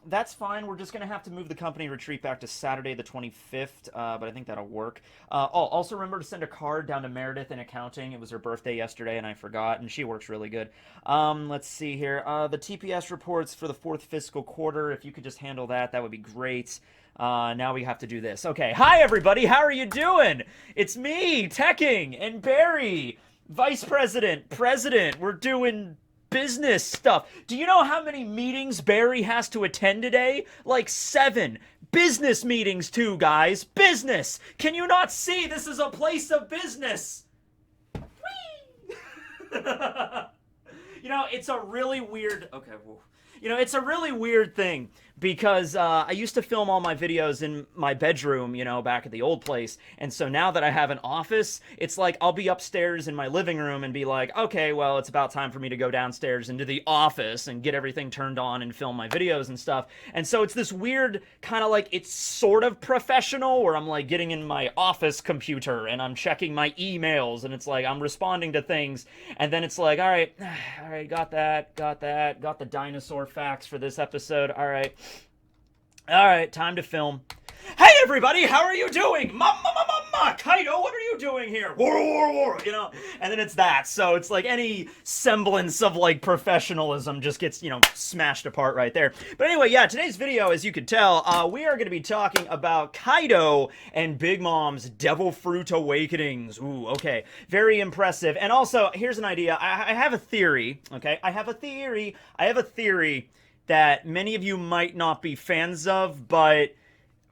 that's fine. We're just gonna have to move the company retreat back to Saturday the 25th, but I think that'll work. Also remember to send a card down to Meredith in accounting. It was her birthday yesterday, and I forgot, and she works really good. Let's see here. The TPS reports for the fourth fiscal quarter. If you could just handle that, that would be great. Now we have to do this. Okay, hi everybody. How are you doing? It's me, Tekking and Barry, Vice President, President. We're doing business stuff. Do you know how many meetings Barry has to attend today? Like 7. Business meetings too, guys. Business! Can you not see this is a place of business? Whee! It's a really weird... Okay, well... it's a really weird thing because I used to film all my videos in my bedroom, back at the old place. And so now that I have an office, it's like I'll be upstairs in my living room and be like, okay, well, it's about time for me to go downstairs into the office and get everything turned on and film my videos and stuff. And so it's this weird kind of like, it's sort of professional where I'm like getting in my office computer and I'm checking my emails and it's like I'm responding to things. And then it's like, all right, got the Dinosaur Facts for this episode. All right, time to film. Hey everybody, how are you doing? Kaido, what are you doing here? War, and then it's that. So it's like any semblance of like professionalism just gets, smashed apart right there. But anyway, yeah, today's video, as you could tell, we are going to be talking about Kaido and Big Mom's Devil Fruit Awakenings. Ooh, okay, very impressive. And also, here's an idea. I have a theory, okay? I have a theory that many of you might not be fans of, but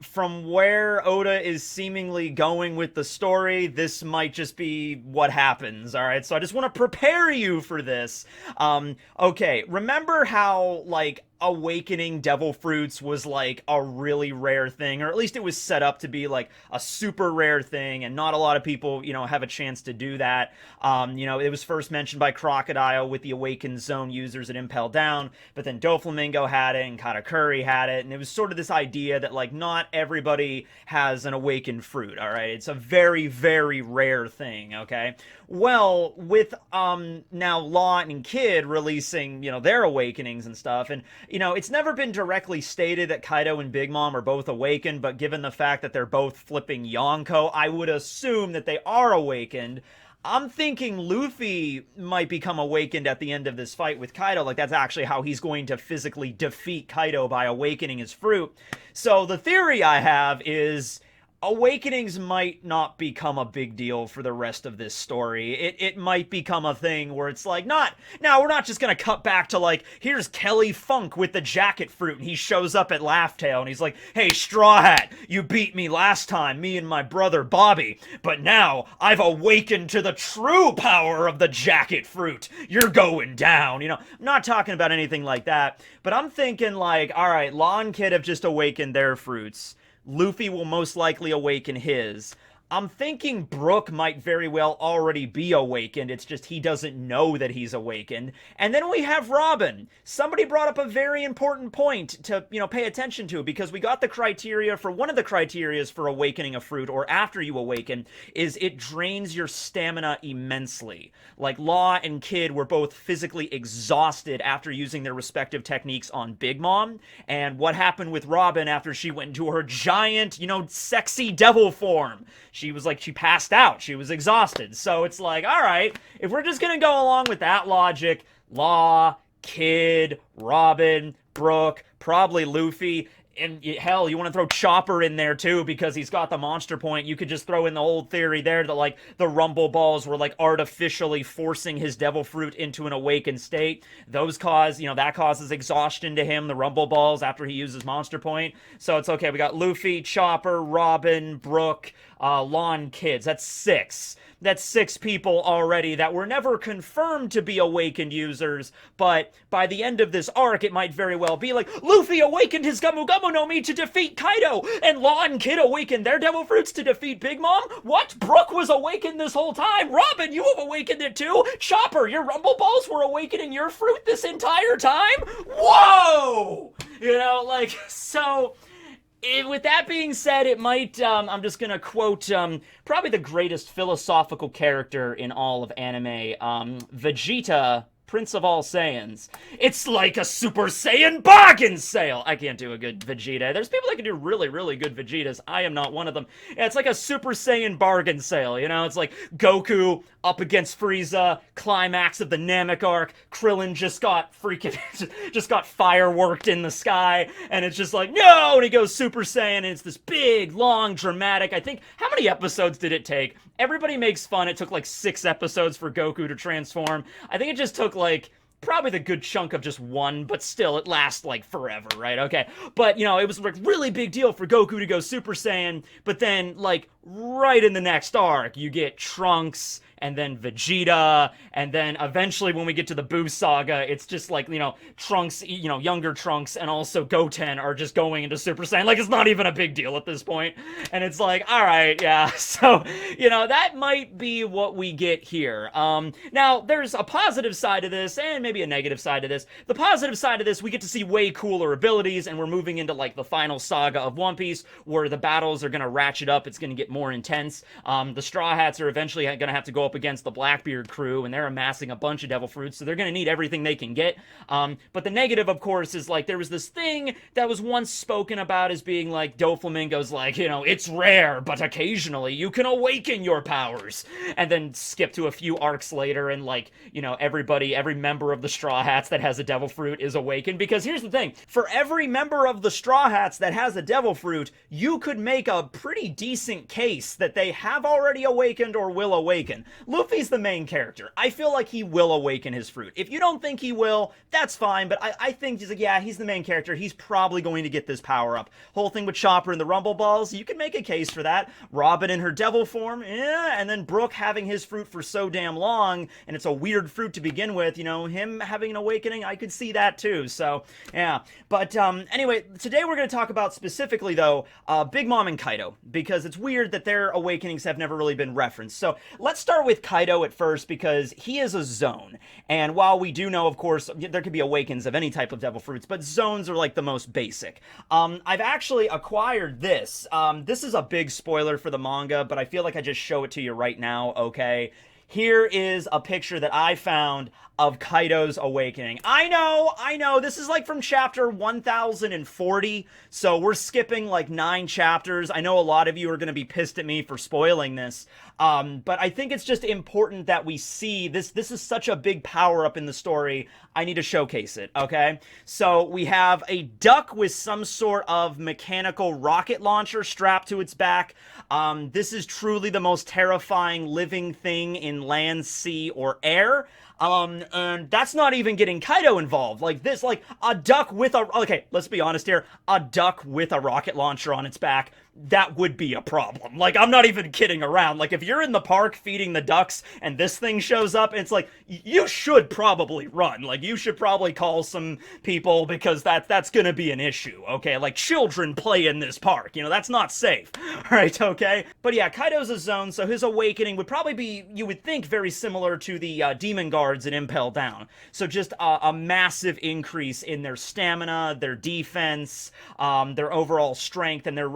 from where Oda is seemingly going with the story, this might just be what happens, alright? So I just want to prepare you for this. Okay, remember how, like, awakening devil fruits was like a really rare thing, or at least it was set up to be like a super rare thing, and not a lot of people, have a chance to do that. It was first mentioned by Crocodile with the awakened zone users at Impel Down, but then Doflamingo had it and Katakuri had it, and it was sort of this idea that like not everybody has an awakened fruit, all right? It's a very, very rare thing, okay? Well, with now Law and Kid releasing, their awakenings and stuff, and it's never been directly stated that Kaido and Big Mom are both awakened, but given the fact that they're both flipping Yonko, I would assume that they are awakened. I'm thinking Luffy might become awakened at the end of this fight with Kaido. Like, that's actually how he's going to physically defeat Kaido, by awakening his fruit. So the theory I have is awakenings might not become a big deal for the rest of this story. It might become a thing where it's like, we're not just gonna cut back to like, here's Kelly Funk with the jacket fruit, and he shows up at Laugh Tale, and he's like, hey, Straw Hat, you beat me last time, me and my brother Bobby, but now I've awakened to the true power of the jacket fruit. You're going down, I'm not talking about anything like that, but I'm thinking like, alright, Law and Kid have just awakened their fruits. Luffy will most likely awaken his. I'm thinking Brook might very well already be awakened, it's just he doesn't know that he's awakened. And then we have Robin. Somebody brought up a very important point to, pay attention to, because we got the criteria for, one of the criterias for awakening a fruit, or after you awaken, is it drains your stamina immensely. Like, Law and Kid were both physically exhausted after using their respective techniques on Big Mom, and what happened with Robin after she went into her giant, sexy devil form? She passed out. She was exhausted. So it's like, all right, if we're just going to go along with that logic, Law, Kid, Robin, Brook, probably Luffy, and hell, you want to throw Chopper in there too because he's got the monster point. You could just throw in the old theory there that like the Rumble Balls were like artificially forcing his devil fruit into an awakened state. Those cause, that causes exhaustion to him, the Rumble Balls, after he uses monster point. So it's okay. We got Luffy, Chopper, Robin, Brook, Lawn, Kids. That's 6. That's 6 people already that were never confirmed to be awakened users, but by the end of this arc, it might very well be like, Luffy awakened his Gamu Gamu no Mi to defeat Kaido, and Law and Kid awakened their Devil Fruits to defeat Big Mom? What? Brook was awakened this whole time? Robin, you have awakened it too? Chopper, your Rumble Balls were awakening your fruit this entire time? Whoa! So... With that being said, it might, I'm just gonna quote, probably the greatest philosophical character in all of anime, Vegeta Prince of all Saiyans. It's like a Super Saiyan bargain sale. I can't do a good Vegeta. There's people that can do really, really good Vegetas. I am not one of them. Yeah, it's like a Super Saiyan bargain sale, you know? It's like Goku up against Frieza, climax of the Namek arc. Krillin just got fireworked in the sky, and it's just like, no! And he goes Super Saiyan, and it's this big, long, dramatic, I think, how many episodes did it take? Everybody makes fun. It took like 6 episodes for Goku to transform. I think it just took like probably the good chunk of just one, but still it lasts like forever, right? Okay. But, you know, it was like really big deal for Goku to go Super Saiyan, but then like right in the next arc, you get Trunks and then Vegeta, and then eventually when we get to the Boo Saga, it's just like, you know, Trunks, you know, younger Trunks and also Goten are just going into Super Saiyan. Like, it's not even a big deal at this point. And it's like, all right, yeah. So, you know, that might be what we get here. Now, there's a positive side to this, and maybe a negative side to this. The positive side of this, we get to see way cooler abilities, and we're moving into, like, the final saga of One Piece, where the battles are gonna ratchet up, it's gonna get more intense. The Straw Hats are eventually gonna have to go up against the Blackbeard crew, and they're amassing a bunch of devil fruits, so they're gonna need everything they can get. But the negative, of course, is like there was this thing that was once spoken about as being like Doflamingo's like, you know, it's rare, but occasionally you can awaken your powers. And then skip to a few arcs later, and like, you know, every member of the Straw Hats that has a devil fruit is awakened. Because here's the thing, for every member of the Straw Hats that has a devil fruit, you could make a pretty decent case that they have already awakened or will awaken. Luffy's the main character. I feel like he will awaken his fruit. If you don't think he will, that's fine, but I think he's like, yeah, he's the main character. He's probably going to get this power up. Whole thing with Chopper and the Rumble Balls, you can make a case for that. Robin in her devil form, yeah, and then Brook having his fruit for so damn long, and it's a weird fruit to begin with, you know, him having an awakening, I could see that too, so, yeah. But, anyway, today we're going to talk about specifically, though, Big Mom and Kaido, because it's weird that their awakenings have never really been referenced. So, let's start with Kaido at first, because he is a zone, and while we do know, of course, there could be awakens of any type of devil fruits, but zones are like the most basic. I've actually acquired this. This is a big spoiler for the manga, but I feel like I just show it to you right now, okay? Here is a picture that I found of Kaido's awakening. I know, this is like from chapter 1040, so we're skipping like 9 chapters. I know a lot of you are going to be pissed at me for spoiling this, but I think it's just important that we see this. This is such a big power-up in the story. I need to showcase it, okay? So we have a duck with some sort of mechanical rocket launcher strapped to its back. This is truly the most terrifying living thing in land, sea, or air. And that's not even getting Kaido involved. Like this, like a duck with a, okay, let's be honest here, a duck with a rocket launcher on its back, that would be a problem. Like, I'm not even kidding around. Like, if you're in the park feeding the ducks and this thing shows up, it's like, you should probably run. Like, you should probably call some people, because that's gonna be an issue, okay? Like, children play in this park, you know, that's not safe, right, okay? But yeah, Kaido's a zone, so his awakening would probably be, you would think, very similar to the Demon Guards in Impel Down. So just a massive increase in their stamina, their defense, their overall strength, and their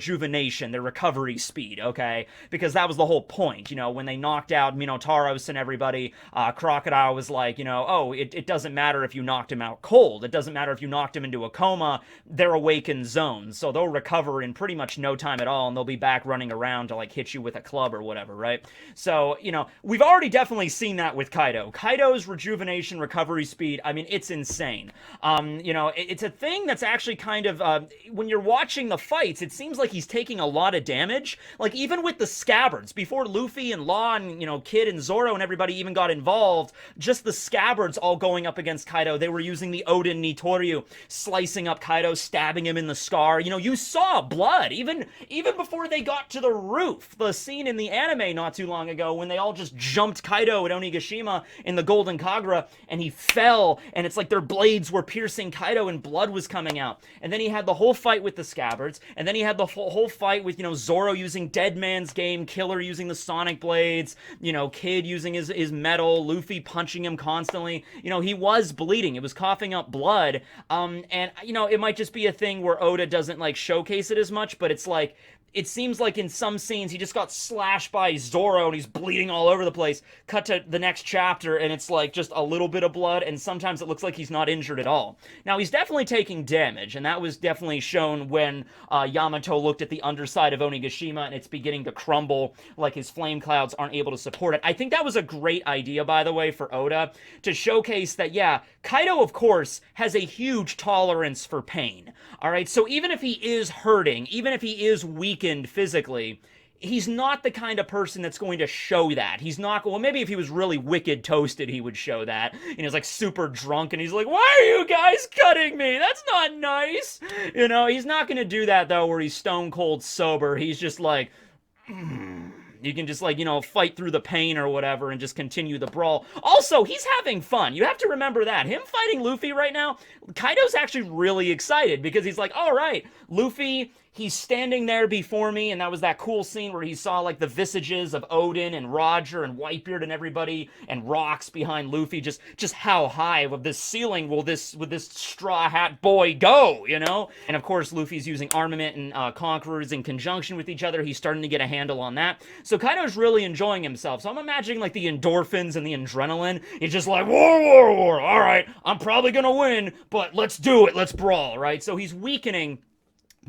rejuvenation, their recovery speed, okay? Because that was the whole point, you know, when they knocked out Minotaurus and everybody, Crocodile was like, you know, oh, it doesn't matter if you knocked him out cold, it doesn't matter if you knocked him into a coma, they're awakened zones, so they'll recover in pretty much no time at all, and they'll be back running around to, like, hit you with a club or whatever, right? So, you know, we've already definitely seen that with Kaido. Kaido's rejuvenation recovery speed, I mean, it's insane. You know, it's a thing that's actually kind of, when you're watching the fights, it seems like he's taking a lot of damage. Like, even with the scabbards, before Luffy and Law and, you know, Kid and Zoro and everybody even got involved, just the scabbards all going up against Kaido, they were using the Oden Nitoryu, slicing up Kaido, stabbing him in the scar. You know, you saw blood, even before they got to the roof. The scene in the anime not too long ago, when they all just jumped Kaido at Onigashima in the Golden Kagra, and he fell, and it's like their blades were piercing Kaido, and blood was coming out. And then he had the whole fight with the scabbards, and then he had the whole fight with, you know, Zoro using Dead Man's Game, Killer using the Sonic Blades, you know, Kid using his metal, Luffy punching him constantly. You know, he was bleeding. It was coughing up blood. And, you know, it might just be a thing where Oda doesn't, like, showcase it as much, but it's like, it seems like in some scenes he just got slashed by Zoro and he's bleeding all over the place. Cut to the next chapter after, and it's like just a little bit of blood, and sometimes it looks like he's not injured at all. Now, he's definitely taking damage, and that was definitely shown when Yamato looked at the underside of Onigashima, and it's beginning to crumble, like his flame clouds aren't able to support it. I think that was a great idea, by the way, for Oda, to showcase that, yeah, Kaido, of course, has a huge tolerance for pain, alright? So even if he is hurting, even if he is weakened physically, he's not the kind of person that's going to show that. He's not, well, maybe if he was really wicked toasted, he would show that. And he's like super drunk and he's like, why are you guys cutting me? That's not nice. You know, he's not going to do that though, where he's stone cold sober. He's just like, you can just, like, you know, fight through the pain or whatever and just continue the brawl. Also, he's having fun. You have to remember that. Him fighting Luffy right now, Kaido's actually really excited because he's like, all right, Luffy, he's standing there before me, and that was that cool scene where he saw, like, the visages of Odin and Roger and Whitebeard and everybody, and rocks behind Luffy. Just how high of this ceiling will this straw hat boy go, you know? And of course, Luffy's using armament and conquerors in conjunction with each other. He's starting to get a handle on that. So Kaido's really enjoying himself. So I'm imagining, like, the endorphins and the adrenaline. He's just like, whoa, all right, I'm probably gonna win, but let's do it, let's brawl, right? So he's weakening,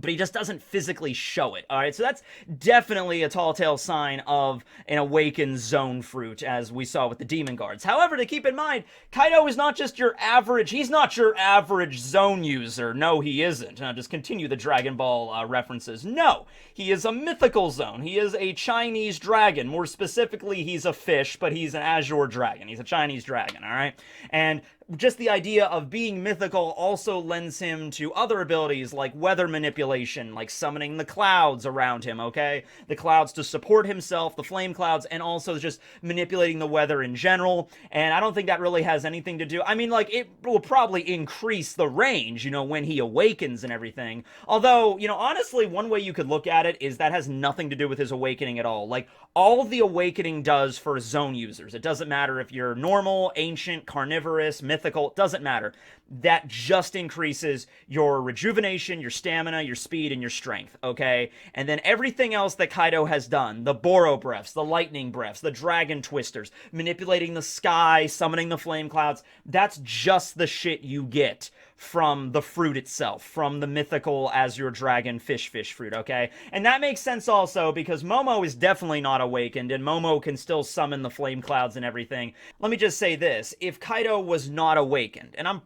but he just doesn't physically show it, alright? So that's definitely a tall tale sign of an awakened zone fruit, as we saw with the demon guards. However, to keep in mind, Kaido is not just your average, he's not your average zone user. No, he isn't. Now, just continue the Dragon Ball references. No, he is a mythical zone. He is a Chinese dragon. More specifically, he's a fish, but he's an azure dragon. He's a Chinese dragon, alright? And just the idea of being mythical also lends him to other abilities like weather manipulation, like summoning the clouds around him, okay? The clouds to support himself, the flame clouds, and also just manipulating the weather in general. And I don't think that really has anything to do, I mean, like, it will probably increase the range, you know, when he awakens and everything. Although, you know, honestly, one way you could look at it is that has nothing to do with his awakening at all. Like, all the awakening does for zone users, it doesn't matter if you're normal, ancient, carnivorous, mythical, it doesn't matter. That just increases your rejuvenation, your stamina, your speed, and your strength, okay? And then everything else that Kaido has done, the Boro breaths, the lightning breaths, the dragon twisters, manipulating the sky, summoning the flame clouds, that's just the shit you get from the fruit itself, from the mythical Azure Dragon fish fruit, okay? And that makes sense also because Momo is definitely not awakened, and Momo can still summon the flame clouds and everything. Let me just say this, if Kaido was not awakened, and I'm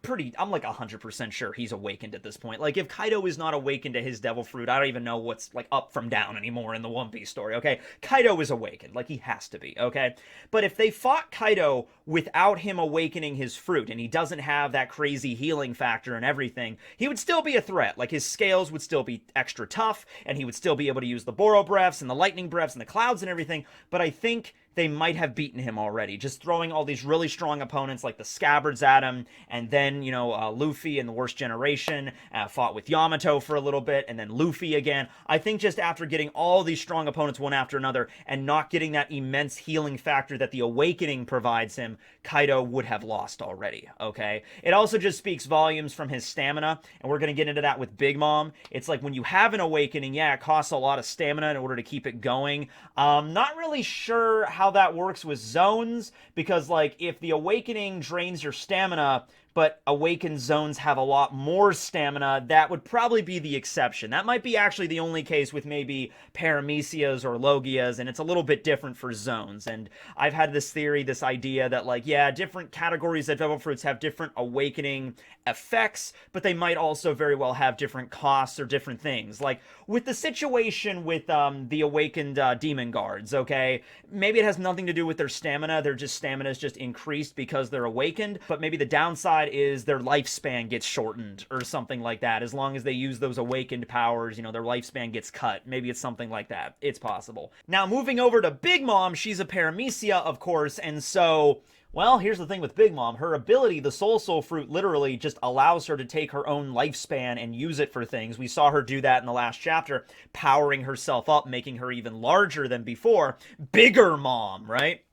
like 100% sure he's awakened at this point, like if Kaido is not awakened to his devil fruit, I don't even know what's like up from down anymore in the One Piece story, okay? Kaido is awakened, like he has to be, okay? But if they fought Kaido without him awakening his fruit, and he doesn't have that crazy healing factor and everything, he would still be a threat. Like, his scales would still be extra tough, and he would still be able to use the Boro breaths and the lightning breaths and the clouds and everything, but I think they might have beaten him already, just throwing all these really strong opponents like the Scabbards at him, and then, you know, Luffy in the Worst Generation fought with Yamato for a little bit, and then Luffy again. I think just after getting all these strong opponents one after another, and not getting that immense healing factor that the Awakening provides him, Kaido would have lost already, okay? It also just speaks volumes from his stamina, and we're going to get into that with Big Mom. It's like when you have an Awakening, yeah, it costs a lot of stamina in order to keep it going. Not really sure how that works with zones, because like if the Awakening drains your stamina but awakened zones have a lot more stamina, that would probably be the exception. That might be actually the only case with maybe Paramecias or Logias, and it's a little bit different for zones. And I've had this theory, this idea that, like, yeah, different categories of devil fruits have different awakening effects, but they might also very well have different costs or different things. Like, with the situation with the awakened demon guards, okay? Maybe it has nothing to do with their stamina, their stamina is just increased because they're awakened, but maybe the downside is their lifespan gets shortened or something like that. As long as they use those awakened powers, you know, their lifespan gets cut. Maybe it's something like that. It's possible. Now, moving over to Big Mom, she's a Paramecia, of course, and so, well, here's the thing with Big Mom. Her ability, the Soul Fruit, literally just allows her to take her own lifespan and use it for things. We saw her do that in the last chapter, powering herself up, making her even larger than before. Bigger Mom, right?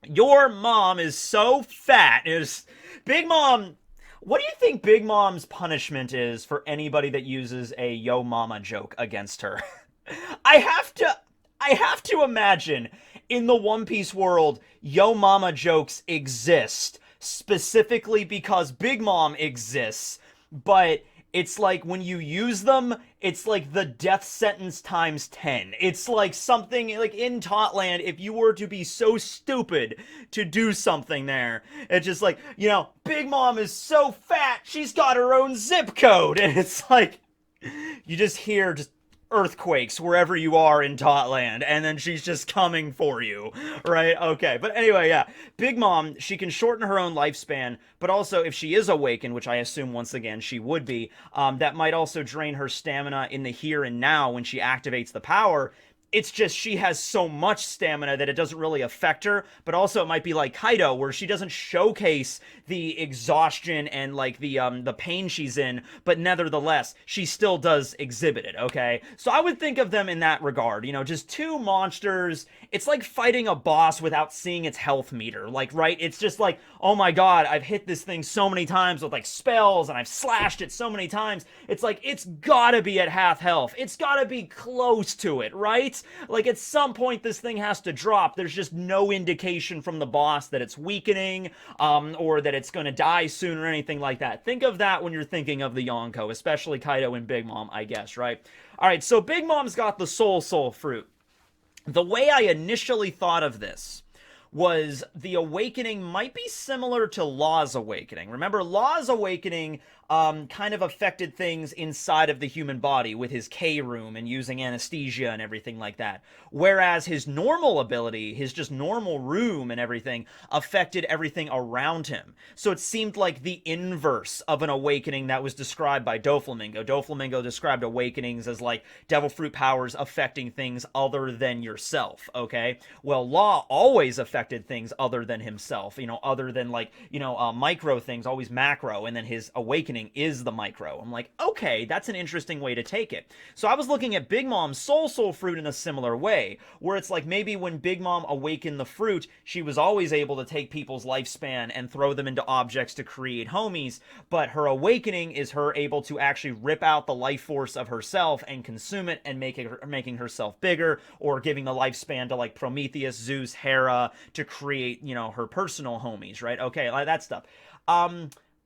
Your mom is so fat. Big Mom, what do you think Big Mom's punishment is for anybody that uses a yo mama joke against her? I have to imagine in the One Piece world, Yo Mama jokes exist specifically because Big Mom exists, but it's like when you use them, it's like the death sentence times 10. It's like something like in Totland, if you were to be so stupid to do something there, it's just like, Big Mom is so fat, she's got her own zip code. And it's like, you just hear just earthquakes wherever you are in Totland, and then she's just coming for you, right? Okay, but anyway, yeah. Big Mom, she can shorten her own lifespan, but also if she is awakened, which I assume once again she would be, that might also drain her stamina in the here and now when she activates the power. It's just she has so much stamina that it doesn't really affect her, but also it might be like Kaido, where she doesn't showcase the exhaustion and like the pain she's in, but nevertheless, she still does exhibit it, okay? So I would think of them in that regard, just two monsters. It's like fighting a boss without seeing its health meter, like, right? It's just like, oh my god, I've hit this thing so many times with like spells, and I've slashed it so many times. It's like, it's gotta be at half health. It's gotta be close to it, right? Like, at some point, this thing has to drop. There's just no indication from the boss that it's weakening, or that it's gonna die soon or anything like that. Think of that when you're thinking of the Yonko, especially Kaido and Big Mom, I guess, right? Alright, so Big Mom's got the Soul Fruit. The way I initially thought of this was the awakening might be similar to Law's awakening. Remember, Law's awakening kind of affected things inside of the human body with his K-room and using anesthesia and everything like that. Whereas his normal ability, his just normal room and everything, affected everything around him. So it seemed like the inverse of an awakening that was described by Doflamingo. Doflamingo described awakenings as like devil fruit powers affecting things other than yourself, okay? Well, Law always affected things other than himself, other than like, micro things, always macro, and then his awakening is the micro. I'm like, okay, that's an interesting way to take it. So I was looking at Big Mom's Soul Fruit in a similar way, where it's like maybe when Big Mom awakened the fruit, she was always able to take people's lifespan and throw them into objects to create homies, but her awakening is her able to actually rip out the life force of herself and consume it and making herself bigger, or giving the lifespan to like Prometheus, Zeus, Hera to create, her personal homies, right? Okay, like that stuff.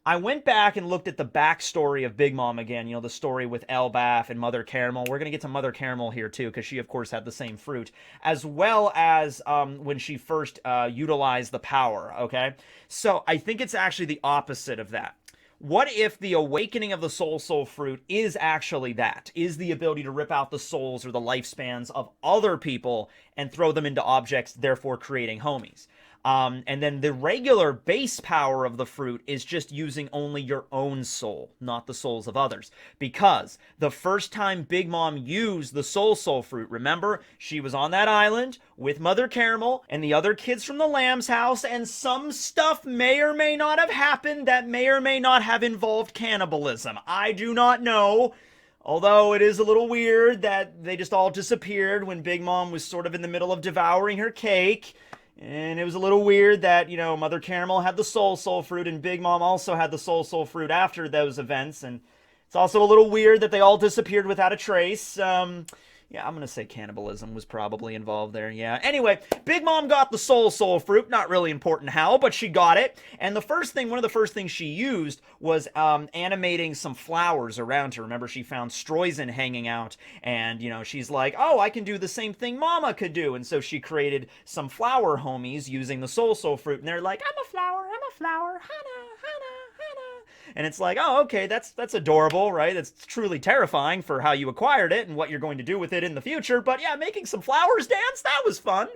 I went back and looked at the backstory of Big Mom again, the story with Elbaf and Mother Caramel. We're going to get to Mother Caramel here too, because she, of course, had the same fruit, as well as when she first utilized the power, okay? So I think it's actually the opposite of that. What if the awakening of the Soul Fruit is actually that? Is the ability to rip out the souls or the lifespans of other people and throw them into objects, therefore creating homies? And then the regular base power of the fruit is just using only your own soul, not the souls of others. Because the first time Big Mom used the Soul Fruit, remember, she was on that island with Mother Caramel and the other kids from the Lamb's house, and some stuff may or may not have happened that may or may not have involved cannibalism. I do not know. Although it is a little weird that they just all disappeared when Big Mom was sort of in the middle of devouring her cake. And it was a little weird that, Mother Caramel had the Soul Fruit and Big Mom also had the Soul Fruit after those events. And it's also a little weird that they all disappeared without a trace. Yeah, I'm going to say cannibalism was probably involved there, yeah. Anyway, Big Mom got the Soul Fruit. Not really important how, but she got it. And one of the first things she used was animating some flowers around her. Remember, she found Stroizen hanging out, and, she's like, oh, I can do the same thing Mama could do. And so she created some flower homies using the Soul Fruit, and they're like, I'm a flower, Hana, Hana. And it's like, oh, okay, that's adorable, right? That's truly terrifying for how you acquired it and what you're going to do with it in the future. But yeah, making some flowers dance, that was fun.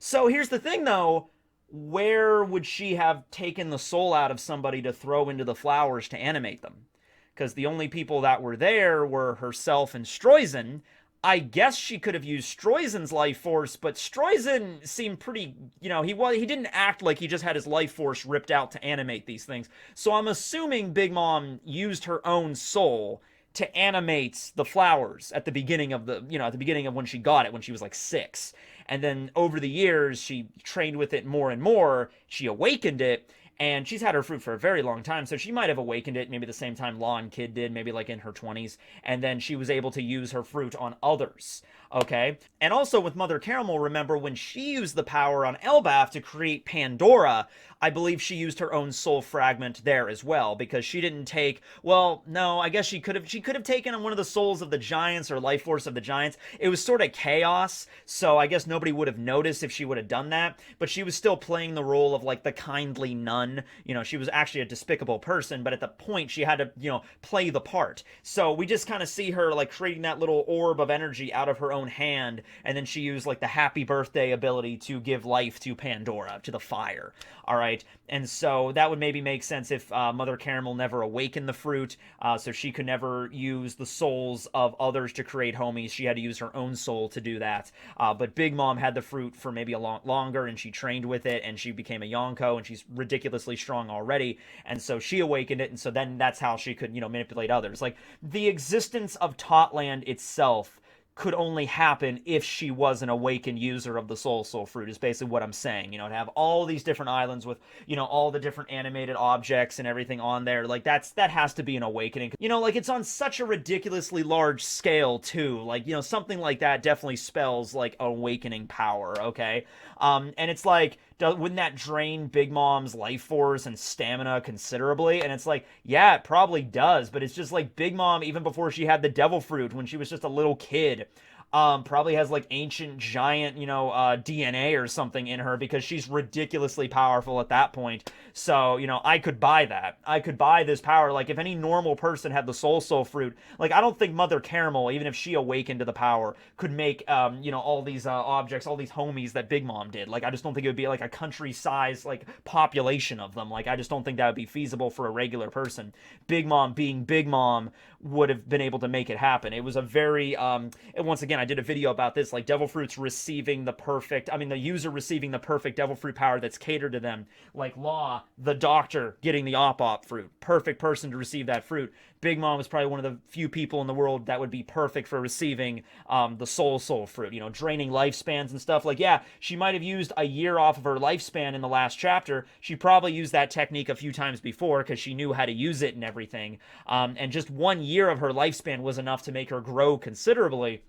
So here's the thing, though. Where would she have taken the soul out of somebody to throw into the flowers to animate them? Because the only people that were there were herself and Stroizen. I guess she could have used Stroizen's life force, but Stroizen seemed pretty, he didn't act like he just had his life force ripped out to animate these things. So I'm assuming Big Mom used her own soul to animate the flowers at the beginning of when she got it, when she was like 6. And then over the years, she trained with it more and more. She awakened it. and she's had her fruit for a very long time, so she might have awakened it maybe the same time Law and Kid did, maybe like in her 20s, and then she was able to use her fruit on others. Okay? And also with Mother Caramel, remember when she used the power on Elbaf to create Pandora, I believe she used her own soul fragment there as well, because she didn't take, well, no, I guess she could have taken on one of the souls of the giants or life force of the giants. It was sort of chaos, so I guess nobody would have noticed if she would have done that, but she was still playing the role of like the kindly nun. She was actually a despicable person, but at the point she had to, play the part. So we just kind of see her like creating that little orb of energy out of her own hand, and then she used like the happy birthday ability to give life to Pandora, to the fire. All right, and so that would maybe make sense if Mother Caramel never awakened the fruit, so she could never use the souls of others to create homies. She had to use her own soul to do that. But Big Mom had the fruit for maybe a lot longer, and she trained with it, and she became a Yonko, and she's ridiculously strong already, and so she awakened it, and so then that's how she could, manipulate others. Like, the existence of Totland itself could only happen if she was an awakened user of the Soul Fruit, is basically what I'm saying. To have all these different islands with, all the different animated objects and everything on there, like, that has to be an awakening. Like, it's on such a ridiculously large scale, too. Like, something like that definitely spells, like, awakening power, okay? And it's like, wouldn't that drain Big Mom's life force and stamina considerably? And it's like, yeah, it probably does, but it's just like Big Mom, even before she had the devil fruit, when she was just a little kid, probably has like ancient giant, DNA or something in her, because she's ridiculously powerful at that point. So, I could buy that. I could buy this power. Like, if any normal person had the Soul fruit, like, I don't think Mother Caramel, even if she awakened to the power, could make, all these objects, all these homies that Big Mom did. Like, I just don't think it would be like a country-size, like, population of them. Like, I just don't think that would be feasible for a regular person. Big Mom being Big Mom would have been able to make it happen. It was a very, and once again, I did a video about this, like, devil fruits receiving the user receiving the perfect devil fruit power that's catered to them. Like Law, the doctor, getting the op fruit. Perfect person to receive that fruit. Big Mom was probably one of the few people in the world that would be perfect for receiving the soul fruit. Draining lifespans and stuff. Like, yeah, she might have used a year off of her lifespan in the last chapter. She probably used that technique a few times before, because she knew how to use it and everything. And just 1 year of her lifespan was enough to make her grow considerably.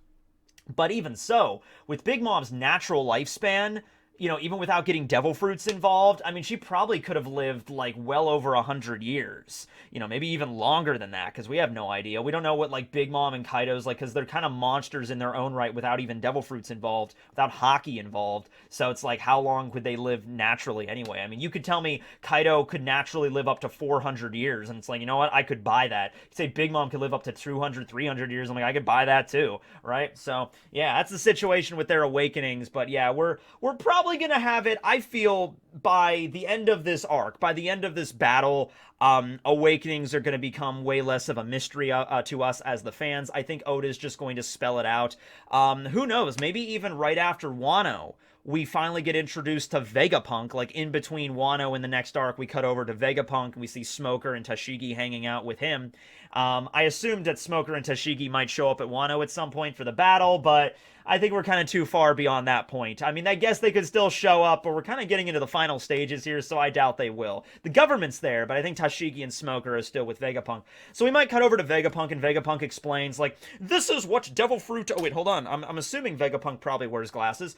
But even so, with Big Mom's natural lifespan, even without getting devil fruits involved, I mean, she probably could have lived, like, well over 100 years. Maybe even longer than that, because we have no idea. We don't know what, like, Big Mom and Kaido's, like, because they're kind of monsters in their own right without even devil fruits involved, without hockey involved. So it's like, how long could they live naturally anyway? I mean, you could tell me Kaido could naturally live up to 400 years, and it's like, you know what? I could buy that. You say Big Mom could live up to 200, 300 years. I'm like, I could buy that too, right? So, yeah, that's the situation with their awakenings. But, yeah, we're probably gonna have it, I feel, by the end of this arc, by the end of this battle. Awakenings are going to become way less of a mystery to us as the fans. I think Oda's just going to spell it out. Who knows? Maybe even right after Wano, we finally get introduced to Vegapunk. Like, in between Wano and the next arc, we cut over to Vegapunk, and we see Smoker and Tashigi hanging out with him. I assumed that Smoker and Tashigi might show up at Wano at some point for the battle, but I think we're kind of too far beyond that point. I mean, I guess they could still show up, but we're kind of getting into the final stages here, so I doubt they will. The government's there, but I think Tashigi and Smoker are still with Vegapunk. So we might cut over to Vegapunk, and Vegapunk explains, like, this is what devil fruit... Oh, wait, hold on. I'm assuming Vegapunk probably wears glasses.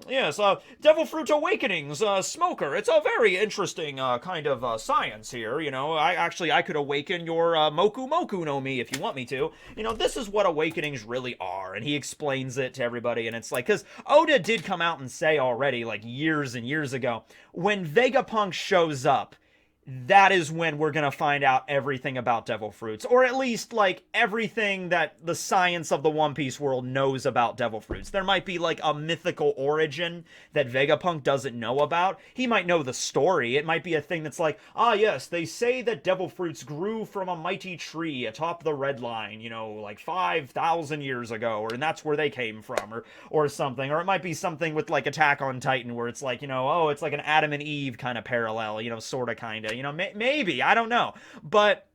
Yes, devil fruit awakenings, Smoker. It's a very interesting kind of science here, I could awaken your Moku Moku no Mi if you want me to. This is what awakenings really are, and he explains it to everybody, and it's like, because Oda did come out and say already, like, years and years ago, when Vegapunk shows up, that is when we're gonna find out everything about devil fruits, or at least, like, everything that the science of the One Piece world knows about devil fruits. There might be, like, a mythical origin that Vegapunk doesn't know about. He might know the story. It might be a thing that's like, yes, they say that devil fruits grew from a mighty tree atop the Red Line, like 5,000 years ago, and that's where they came from, or something. Or it might be something with, like, Attack on Titan, where it's like, it's like an Adam and Eve kind of parallel, sorta, kinda. Maybe, I don't know. But,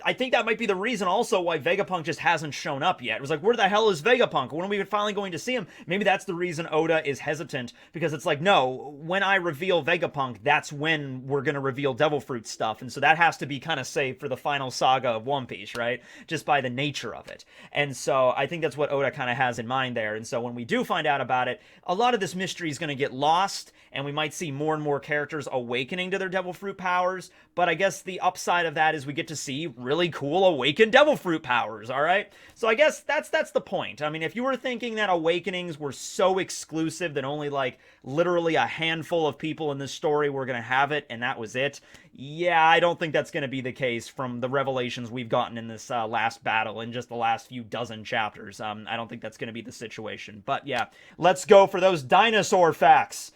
I think that might be the reason also why Vegapunk just hasn't shown up yet. It was like, where the hell is Vegapunk? When are we finally going to see him? Maybe that's the reason Oda is hesitant, because it's like, no, when I reveal Vegapunk, that's when we're going to reveal Devil Fruit stuff. And so that has to be kind of saved for the final saga of One Piece, right? Just by the nature of it. And so I think that's what Oda kind of has in mind there. And so when we do find out about it, a lot of this mystery is going to get lost, and we might see more and more characters awakening to their Devil Fruit powers. But I guess the upside of that is we get to see really cool awakened Devil Fruit powers, all right? So I guess that's the point. I mean, if you were thinking that awakenings were so exclusive that only, like, literally a handful of people in this story were going to have it, and that was it, yeah, I don't think that's going to be the case from the revelations we've gotten in this last battle in just the last few dozen chapters. I don't think that's going to be the situation. But yeah, let's go for those dinosaur facts.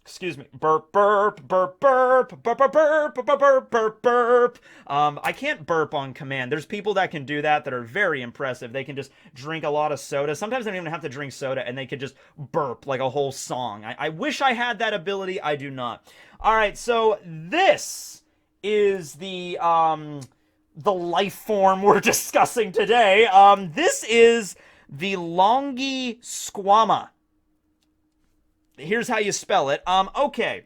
Excuse me. Burp, burp, burp, burp, burp, burp, burp, burp, burp, burp, burp. I can't burp on command. There's people that can do that are very impressive. They can just drink a lot of soda. Sometimes they don't even have to drink soda, and they can just burp like a whole song. I wish I had that ability. I do not. All right, so this is the life form we're discussing today. This is the Longi Squama. Here's how you spell it. Okay.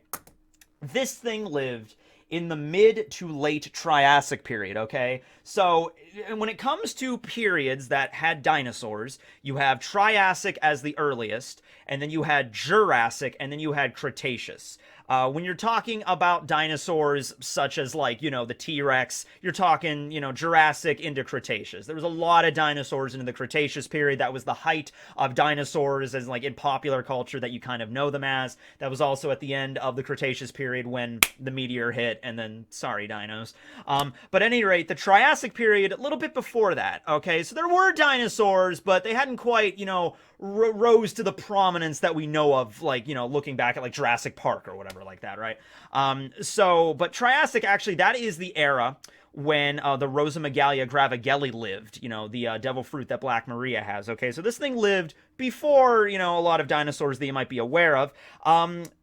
This thing lived in the mid to late Triassic period, okay? So when it comes to periods that had dinosaurs, you have Triassic as the earliest, and then you had Jurassic, and then you had Cretaceous. When you're talking about dinosaurs such as, like, you know, the T-Rex, you're talking, you know, Jurassic into Cretaceous. There was a lot of dinosaurs into the Cretaceous period. That was the height of dinosaurs as, like, in popular culture that you kind of know them as. That was also at the end of the Cretaceous period when the meteor hit, and then, sorry, dinos. But at any rate, the Triassic period, a little bit before that, okay? So there were dinosaurs, but they hadn't quite, you know, rose to the prominence that we know of, like, you know, looking back at, like, Jurassic Park or whatever like that, right? But Triassic, actually, that is the era when the Rosamagalia gravagelli lived, you know, the devil fruit that Black Maria has, okay? So this thing lived before, you know, a lot of dinosaurs that you might be aware of.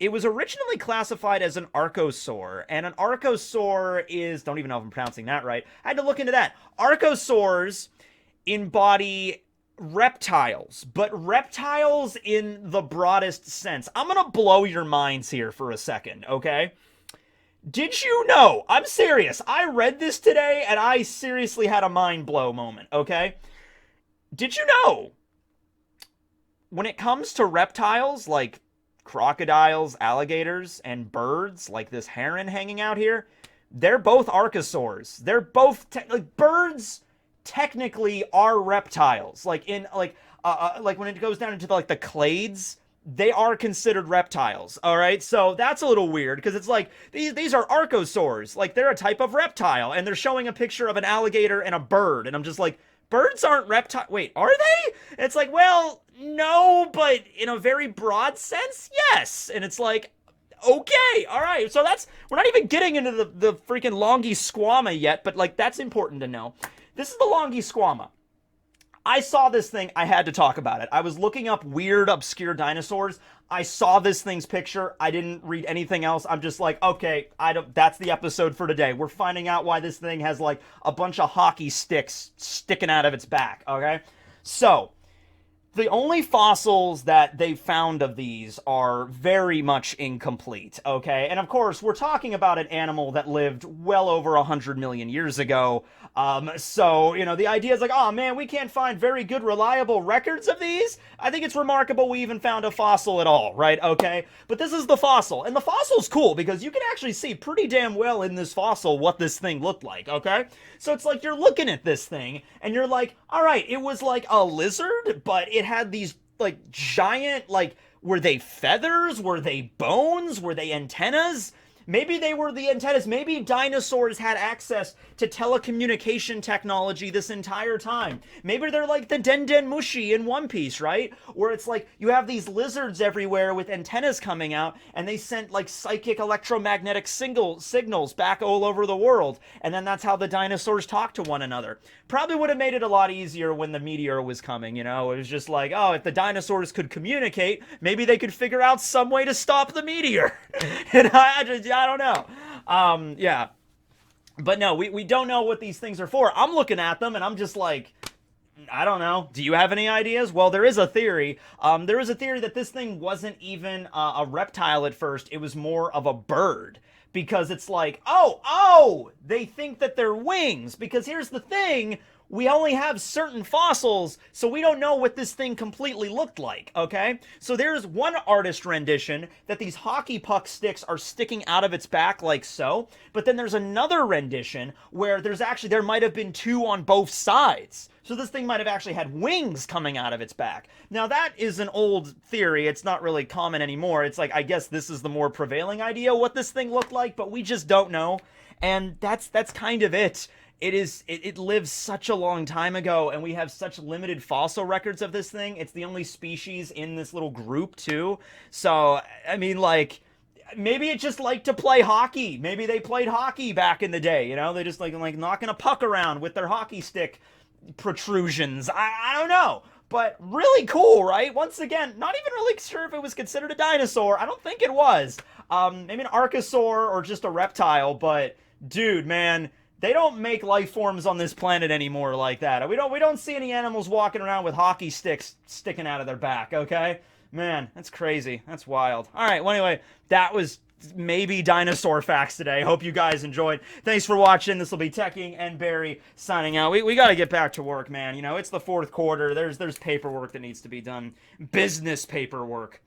It was originally classified as an archosaur, and an archosaur is, don't even know if I'm pronouncing that right. I had to look into that. Archosaurs embody reptiles, but reptiles in the broadest sense. I'm gonna blow your minds here for a second, okay? Did you know? I'm serious. I read this today, and I seriously had a mind blow moment, okay? Did you know? When it comes to reptiles, like crocodiles, alligators, and birds, like this heron hanging out here, they're both archosaurs. They're both, like, birds technically are reptiles. Like in like when it goes down into the, like, the clades, they are considered reptiles. All right, so that's a little weird because it's like these are archosaurs, like they're a type of reptile, and they're showing a picture of an alligator and a bird, and I'm just like, birds aren't reptile. Wait, are they? It's like, well, no, but in a very broad sense, yes. And it's like, okay, all right. So that's, we're not even getting into the freaking Longi Squama yet, but, like, that's important to know. This is the Longi Squama. I saw this thing, I had to talk about it. I was looking up weird, obscure dinosaurs. I saw this thing's picture. I didn't read anything else. I'm just like, okay, that's the episode for today. We're finding out why this thing has, like, a bunch of hockey sticks sticking out of its back, okay? So, the only fossils that they've found of these are very much incomplete, okay? And of course, we're talking about an animal that lived well over 100 million years ago. So, you know, the idea is like, oh man, we can't find very good, reliable records of these? I think it's remarkable we even found a fossil at all, right? Okay? But this is the fossil. And the fossil's cool because you can actually see pretty damn well in this fossil what this thing looked like, okay? So it's like you're looking at this thing and you're like, all right, it was like a lizard, but it had these, like, giant, like, were they feathers? Were they bones? Were they antennas? Maybe they were the antennas. Maybe dinosaurs had access to telecommunication technology this entire time. Maybe they're like the Den Mushi in One Piece, right? Where it's like you have these lizards everywhere with antennas coming out, and they sent, like, psychic electromagnetic signals back all over the world. And then that's how the dinosaurs talk to one another. Probably would have made it a lot easier when the meteor was coming, you know? It was just like, oh, if the dinosaurs could communicate, maybe they could figure out some way to stop the meteor. And I don't know. Yeah. But no, we don't know what these things are for. I'm looking at them and I'm just like, I don't know. Do you have any ideas? Well, there is a theory. There is a theory that this thing wasn't even a reptile at first. It was more of a bird. Because it's like, they think that they're wings. Because here's the thing, we only have certain fossils, so we don't know what this thing completely looked like, okay? So there's one artist rendition that these hockey puck sticks are sticking out of its back like so, but then there's another rendition where there might have been two on both sides. So this thing might have actually had wings coming out of its back. Now that is an old theory. It's not really common anymore. It's like, I guess this is the more prevailing idea what this thing looked like, but we just don't know. And that's kind of it. It lives such a long time ago, and we have such limited fossil records of this thing. It's the only species in this little group too. So, I mean, like, maybe it just liked to play hockey. Maybe they played hockey back in the day, you know? They just like knocking a puck around with their hockey stick protrusions. I don't know. But really cool, right? Once again, not even really sure if it was considered a dinosaur. I don't think it was. Maybe an archosaur or just a reptile, but dude, man, they don't make life forms on this planet anymore like that. We don't see any animals walking around with hockey sticks sticking out of their back, okay? Man, that's crazy. That's wild. All right, well, anyway, that was maybe Dinosaur Facts today. Hope you guys enjoyed. Thanks for watching. This will be Tekking and Barry signing out. We got to get back to work, man. You know, it's the fourth quarter. There's paperwork that needs to be done. Business paperwork.